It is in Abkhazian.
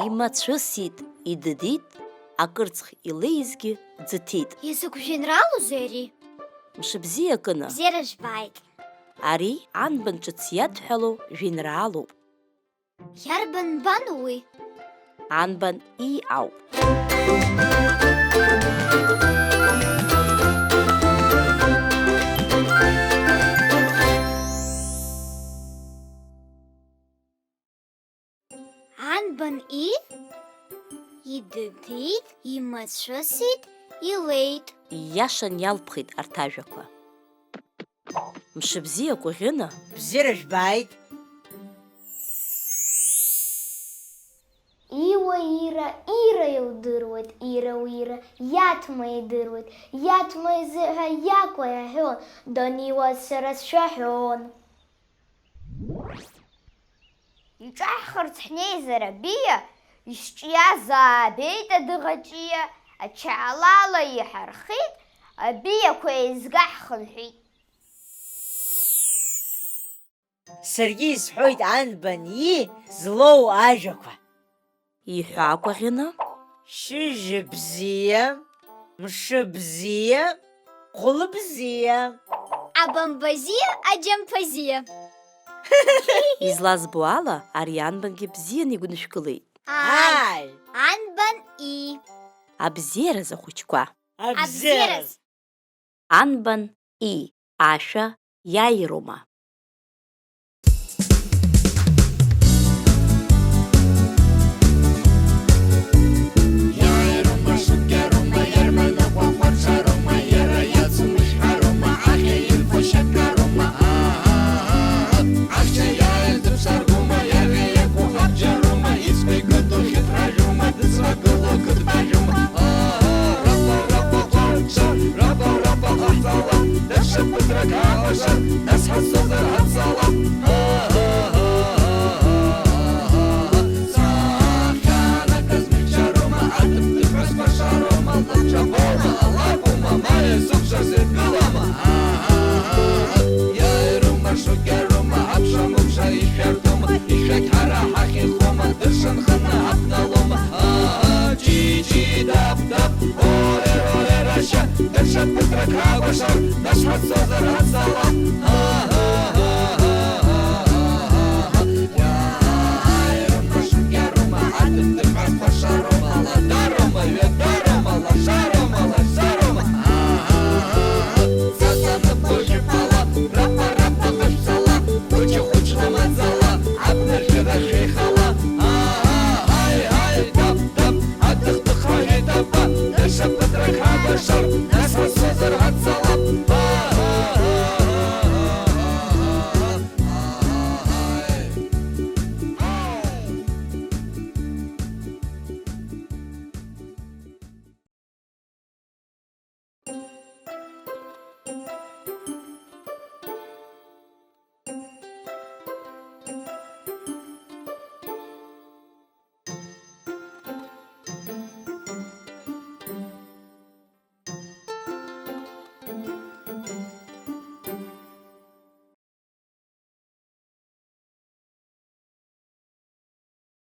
Имацәысит, идыдит, акырцх илеизгьы ӡыҭит. Изакә жәеинраалоузеи ари? Мшыбзиакыны, Бзиара жәбааит. ари анбан ҿыц иадҳәало жәеинраалоуп. Иарбан нбану уи? Анбан И ауп. Анбан И? Идыдит, имацәысит, илеит. Ииашан иалԥхеит арҭ ажәақәа. Мшыбзиа Кәыӷьына, Бзиара жәбааит. Иуа Ира, Ира илдыруеит, Ира уира, Иаҭма идыруеит, Иаҭма изыҳәа Иакәа иаҳәон, даниуаз сара сшәаҳәон. Иҿаҳхырц ҳнеизар абиа, ишҿиаз аабеит адыӷаҿиа, ачаалала иҳархит, абиақәа еизга ҳхынҳәит. Саргьы исҳәоит анбан И злоу ажәақәа. иҳәа Кәыӷьына, Шьыжьбзиа, мшыбзиа, ҟәлыбзиа. Абамбазиа, аџьамфазиа. излазбо ала, ари анбангьы бзианы игәнышәкылеит. Ааи, Анбан И. Абзиараз ахәыҷқәа. абзиараз. Анбан И, ашәа иааирома. That's